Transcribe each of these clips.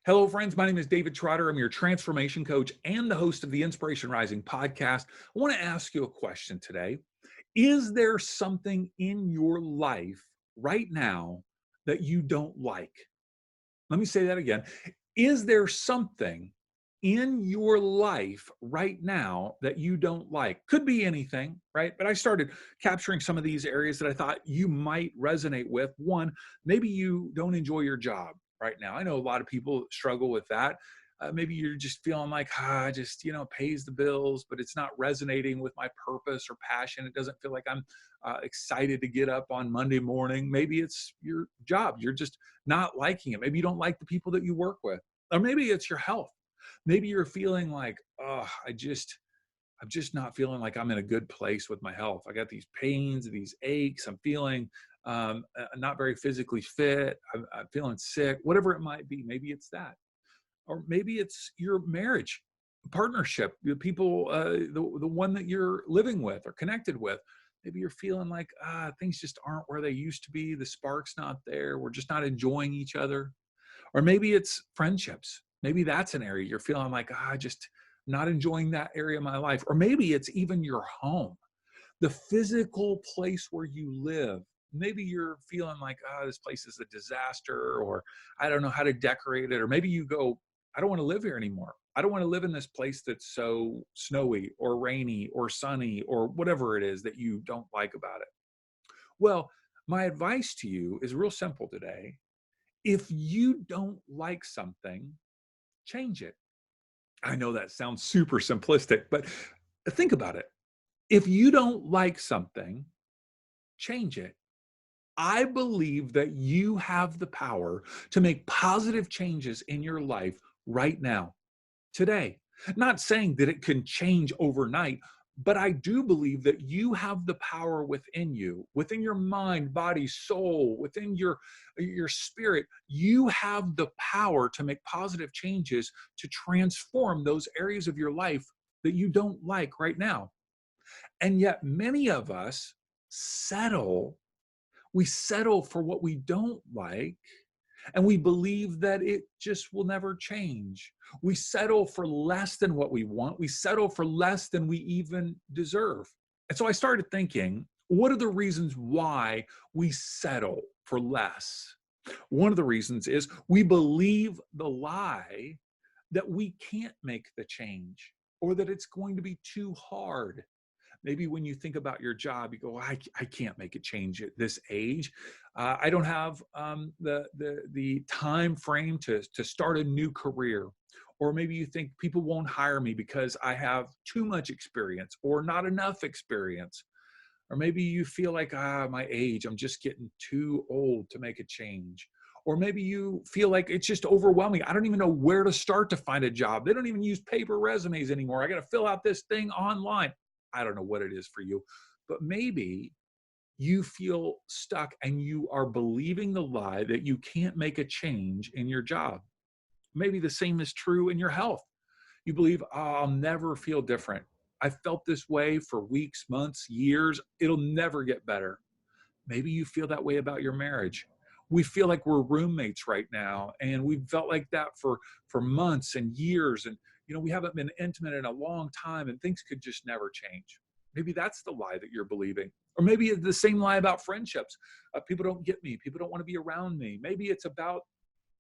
Hello, friends. My name is David Trotter. I'm your transformation coach and the host of the Inspiration Rising podcast. I want to ask you a question today. Is there something in your life right now that you don't like? Let me say that again. Is there something in your life right now that you don't like? Could be anything, right? But I started capturing some of these areas that I thought you might resonate with. One, maybe you don't enjoy your job right now. I know a lot of people struggle with that. Maybe you're just feeling like, just, pays the bills, but it's not resonating with my purpose or passion. It doesn't feel like I'm excited to get up on Monday morning. Maybe it's your job. You're just not liking it. Maybe you don't like the people that you work with, or maybe it's your health. Maybe you're feeling like, I'm just not feeling like I'm in a good place with my health. I got these pains, these aches. I'm feeling not very physically fit. I'm feeling sick, whatever it might be. Maybe it's that. Or maybe it's your marriage, partnership, the people, the one that you're living with or connected with. Maybe you're feeling like, things just aren't where they used to be. The spark's not there. We're just not enjoying each other. Or maybe it's friendships. Maybe that's an area you're feeling like, just not enjoying that area of my life. Or maybe it's even your home, the physical place where you live. Maybe you're feeling like, this place is a disaster, or I don't know how to decorate it. Or maybe you go, I don't want to live here anymore. I don't want to live in this place that's so snowy or rainy or sunny or whatever it is that you don't like about it. Well, my advice to you is real simple today. If you don't like something, change it. I know that sounds super simplistic, but think about it. If you don't like something, change it. I believe that you have the power to make positive changes in your life right now, today. Not saying that it can change overnight, but I do believe that you have the power within you, within your mind, body, soul, within your spirit. You have the power to make positive changes to transform those areas of your life that you don't like right now. And yet many of us settle, we settle for what we don't like, and we believe that it just will never change. We settle for less than what we want. We settle for less than we even deserve. And so I started thinking, what are the reasons why we settle for less? One of the reasons is we believe the lie that we can't make the change, or that it's going to be too hard. Maybe when you think about your job, you go, I can't make a change at this age. I don't have the time frame to start a new career. Or maybe you think people won't hire me because I have too much experience or not enough experience. Or maybe you feel like, my age, I'm just getting too old to make a change. Or maybe you feel like it's just overwhelming. I don't even know where to start to find a job. They don't even use paper resumes anymore. I got to fill out this thing online. I don't know what it is for you, but maybe you feel stuck and you are believing the lie that you can't make a change in your job. Maybe the same is true in your health. You believe, I'll never feel different. I felt this way for weeks, months, years. It'll never get better. Maybe you feel that way about your marriage. We feel like we're roommates right now, and we've felt like that for months and years, and we haven't been intimate in a long time, and things could just never change. Maybe that's the lie that you're believing. Or maybe it's the same lie about friendships. People don't get me. People don't want to be around me. Maybe it's about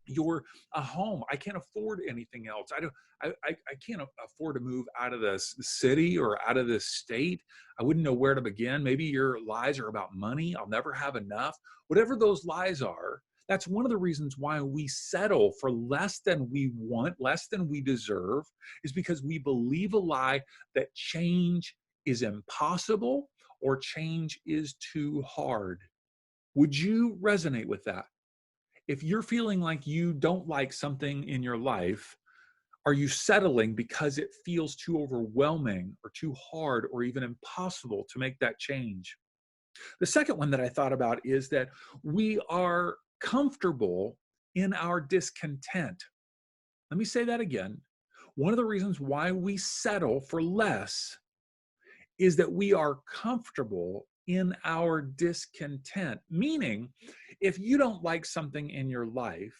your a home. I can't afford anything else. I can't afford to move out of this city or out of this state. I wouldn't know where to begin. Maybe your lies are about money. I'll never have enough. Whatever those lies are, that's one of the reasons why we settle for less than we want, less than we deserve, is because we believe a lie that change is impossible or change is too hard. Would you resonate with that? If you're feeling like you don't like something in your life, are you settling because it feels too overwhelming or too hard or even impossible to make that change? The second one that I thought about is that we are comfortable in our discontent. Let me say that again. One of the reasons why we settle for less is that we are comfortable in our discontent. Meaning, if you don't like something in your life,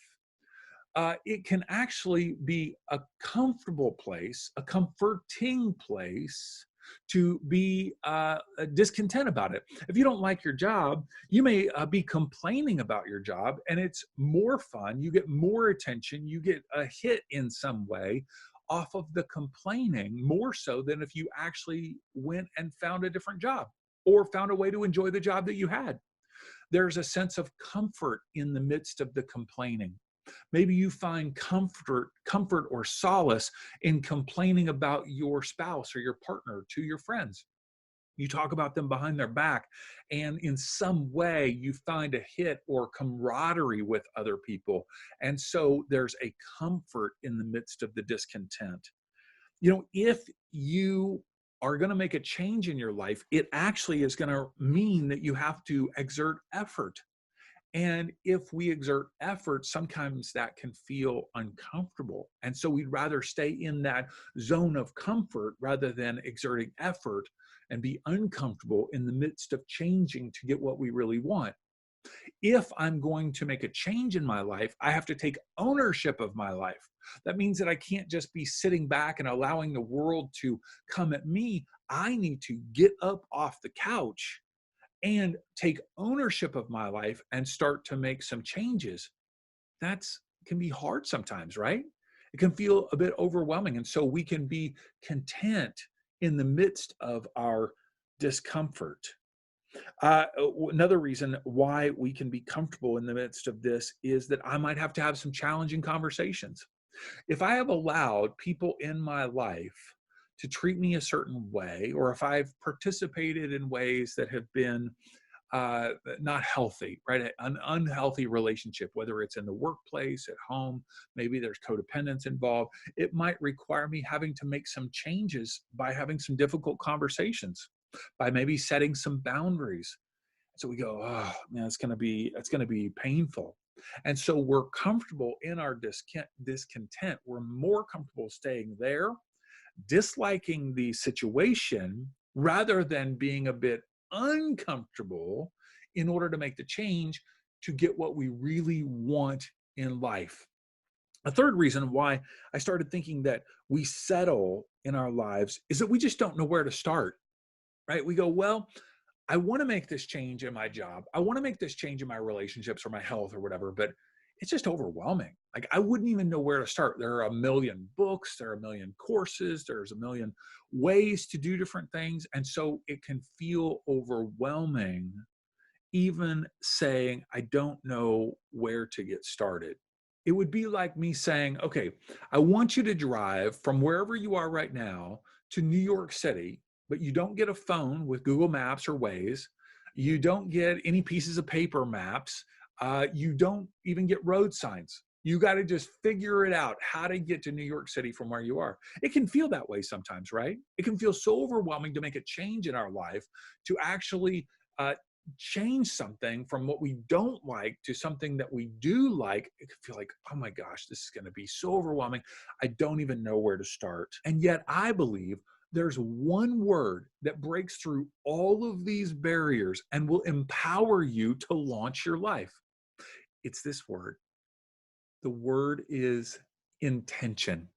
it can actually be a comfortable place, a comforting place to be discontent about it. If you don't like your job, you may be complaining about your job, and it's more fun. You get more attention, you get a hit in some way off of the complaining, more so than if you actually went and found a different job or found a way to enjoy the job that you had. There's a sense of comfort in the midst of the complaining. Maybe you find comfort or solace in complaining about your spouse or your partner to your friends. You talk about them behind their back, and in some way you find a hit or camaraderie with other people. And so there's a comfort in the midst of the discontent. If you are going to make a change in your life, it actually is going to mean that you have to exert effort. And if we exert effort, sometimes that can feel uncomfortable. And so we'd rather stay in that zone of comfort rather than exerting effort and be uncomfortable in the midst of changing to get what we really want. If I'm going to make a change in my life, I have to take ownership of my life. That means that I can't just be sitting back and allowing the world to come at me. I need to get up off the couch and take ownership of my life and start to make some changes. That can be hard sometimes, right? It can feel a bit overwhelming. And so we can be content in the midst of our discomfort. Another reason why we can be comfortable in the midst of this is that I might have to have some challenging conversations. If I have allowed people in my life to treat me a certain way, or if I've participated in ways that have been not healthy, right? An unhealthy relationship, whether it's in the workplace, at home, maybe there's codependence involved. It might require me having to make some changes by having some difficult conversations, by maybe setting some boundaries. So we go, oh man, it's going to be painful. And so we're comfortable in our discontent. We're more comfortable staying there, disliking the situation rather than being a bit uncomfortable in order to make the change to get what we really want in life. A third reason why I started thinking that we settle in our lives is that we just don't know where to start, right? We go, well, I want to make this change in my job. I want to make this change in my relationships or my health or whatever, but it's just overwhelming. Like I wouldn't even know where to start. There are a million books, there are a million courses, there's a million ways to do different things. And so it can feel overwhelming, even saying, I don't know where to get started. It would be like me saying, okay, I want you to drive from wherever you are right now to New York City, but you don't get a phone with Google Maps or Waze. You don't get any pieces of paper maps. You don't even get road signs. You got to just figure it out how to get to New York City from where you are. It can feel that way sometimes, right? It can feel so overwhelming to make a change in our life, to actually change something from what we don't like to something that we do like. It can feel like, oh my gosh, this is going to be so overwhelming. I don't even know where to start. And yet I believe there's one word that breaks through all of these barriers and will empower you to launch your life. It's this word. The word is intention.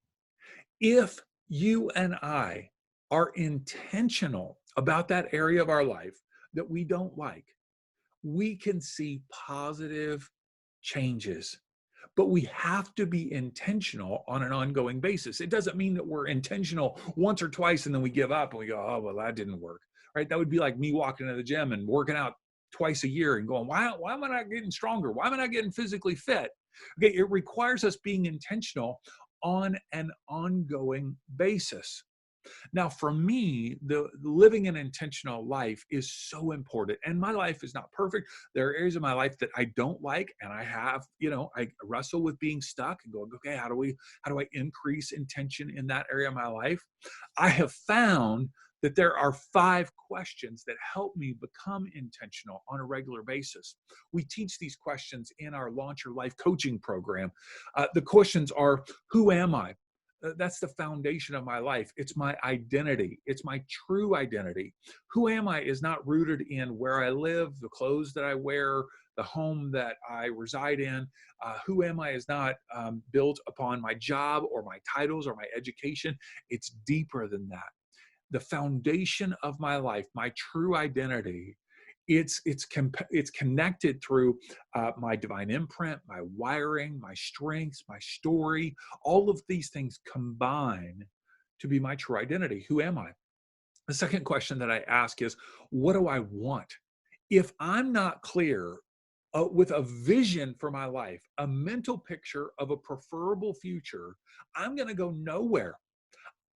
If you and I are intentional about that area of our life that we don't like, we can see positive changes. But we have to be intentional on an ongoing basis. It doesn't mean that we're intentional once or twice and then we give up and we go, oh, well, that didn't work, right? That would be like me walking to the gym and working out twice a year and going, why am I not getting stronger? Why am I not getting physically fit? Okay, it requires us being intentional on an ongoing basis. Now, for me, the living an intentional life is so important. And my life is not perfect. There are areas of my life that I don't like. And I have, I wrestle with being stuck and going, okay, how do I increase intention in that area of my life? I have found that there are 5 questions that help me become intentional on a regular basis. We teach these questions in our Launch Your Life coaching program. The questions are, who am I? That's the foundation of my life. It's my identity. It's my true identity. Who am I is not rooted in where I live, the clothes that I wear, the home that I reside in. Who am I is not built upon my job or my titles or my education. It's deeper than that. The foundation of my life, my true identity, it's connected through my divine imprint, my wiring, my strengths, my story. All of these things combine to be my true identity. Who am I? The second question that I ask is, what do I want? If I'm not clear with a vision for my life, a mental picture of a preferable future, I'm going to go nowhere.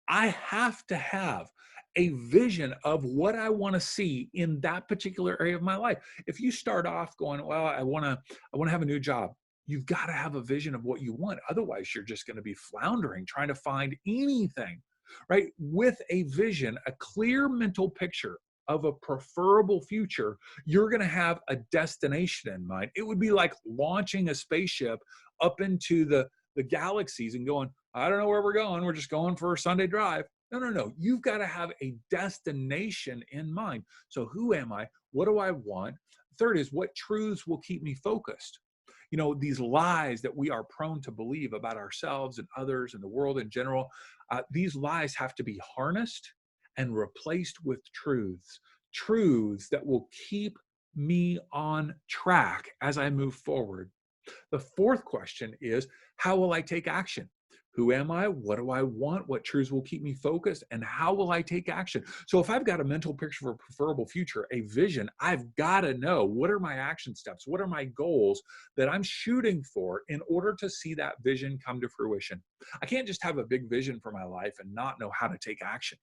I have to have a vision of what I want to see in that particular area of my life. If you start off going, well, I want to have a new job, you've got to have a vision of what you want. Otherwise, you're just going to be floundering trying to find anything, right? With a vision, a clear mental picture of a preferable future, you're going to have a destination in mind. It would be like launching a spaceship up into the galaxies and going, I don't know where we're going. We're just going for a Sunday drive. No. You've got to have a destination in mind. So who am I? What do I want? Third is, what truths will keep me focused? You know, these lies that we are prone to believe about ourselves and others and the world in general, these lies have to be harnessed and replaced with truths that will keep me on track as I move forward. The fourth question is, how will I take action? Who am I? What do I want? What truths will keep me focused? And how will I take action? So if I've got a mental picture for a preferable future, a vision, I've got to know, what are my action steps? What are my goals that I'm shooting for in order to see that vision come to fruition? I can't just have a big vision for my life and not know how to take action.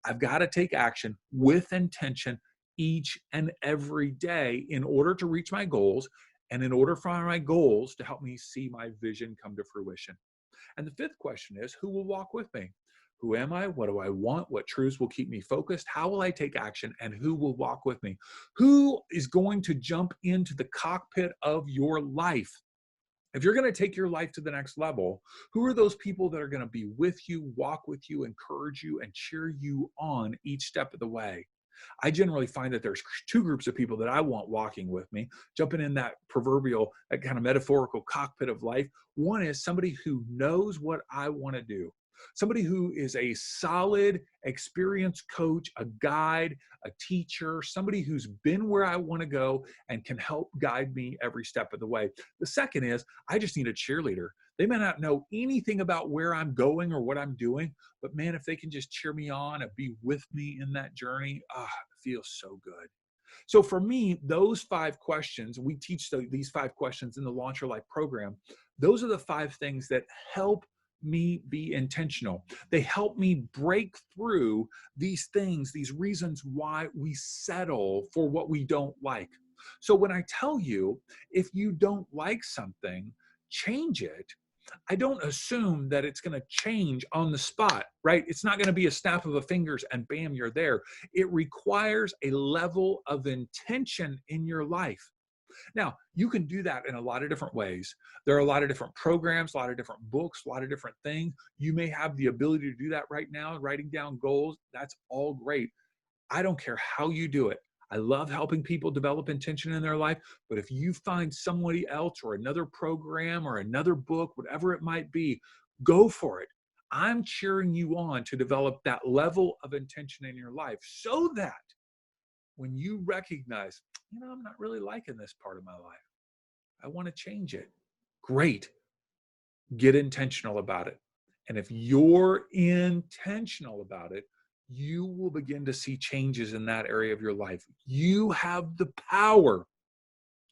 I've got to take action with intention each and every day in order to reach my goals, and in order for my goals to help me see my vision come to fruition. And the fifth question is, who will walk with me? Who am I? What do I want? What truths will keep me focused? How will I take action? And who will walk with me? Who is going to jump into the cockpit of your life? If you're going to take your life to the next level, who are those people that are going to be with you, walk with you, encourage you, and cheer you on each step of the way? I generally find that there's two groups of people that I want walking with me, jumping in that proverbial, that kind of metaphorical cockpit of life. One is somebody who knows what I want to do, somebody who is a solid, experienced coach, a guide, a teacher, somebody who's been where I want to go and can help guide me every step of the way. The second is, I just need a cheerleader. They may not know anything about where I'm going or what I'm doing, but man, if they can just cheer me on and be with me in that journey, it feels so good. So for me, those 5 questions, we teach these 5 questions in the Launch Your Life program. Those are the 5 things that help me be intentional. They help me break through these things, these reasons why we settle for what we don't like. So when I tell you, if you don't like something, change it, I don't assume that it's going to change on the spot, right? It's not going to be a snap of the fingers and bam, you're there. It requires a level of intention in your life. Now, you can do that in a lot of different ways. There are a lot of different programs, a lot of different books, a lot of different things. You may have the ability to do that right now, writing down goals. That's all great. I don't care how you do it. I love helping people develop intention in their life, but if you find somebody else or another program or another book, whatever it might be, go for it. I'm cheering you on to develop that level of intention in your life so that when you recognize, I'm not really liking this part of my life, I want to change it. Great. Get intentional about it. And if you're intentional about it, you will begin to see changes in that area of your life. You have the power.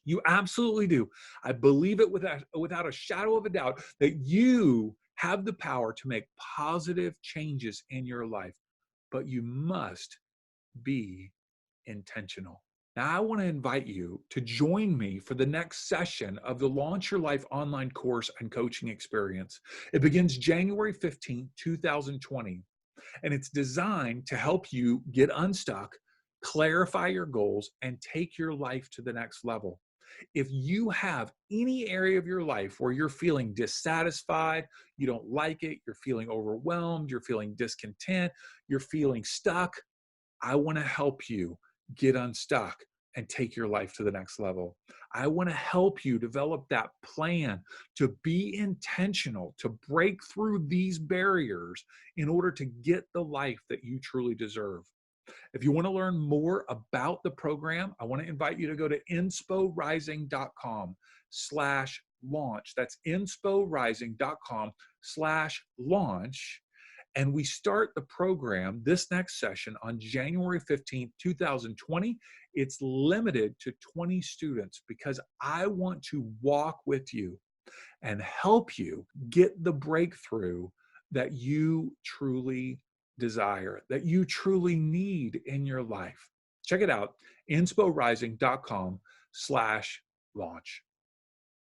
You absolutely do. I believe it without a shadow of a doubt that you have the power to make positive changes in your life, but you must be intentional. Now, I want to invite you to join me for the next session of the Launch Your Life online course and coaching experience. It begins January 15, 2020, and it's designed to help you get unstuck, clarify your goals, and take your life to the next level. If you have any area of your life where you're feeling dissatisfied, you don't like it, you're feeling overwhelmed, you're feeling discontent, you're feeling stuck, I want to help you get unstuck and take your life to the next level. I want to help you develop that plan to be intentional, to break through these barriers in order to get the life that you truly deserve. If you want to learn more about the program, I want to invite you to go to insporising.com/launch. That's insporising.com/launch. And we start the program, this next session, on January 15th, 2020. It's limited to 20 students because I want to walk with you and help you get the breakthrough that you truly desire, that you truly need in your life. Check it out, insporising.com/launch.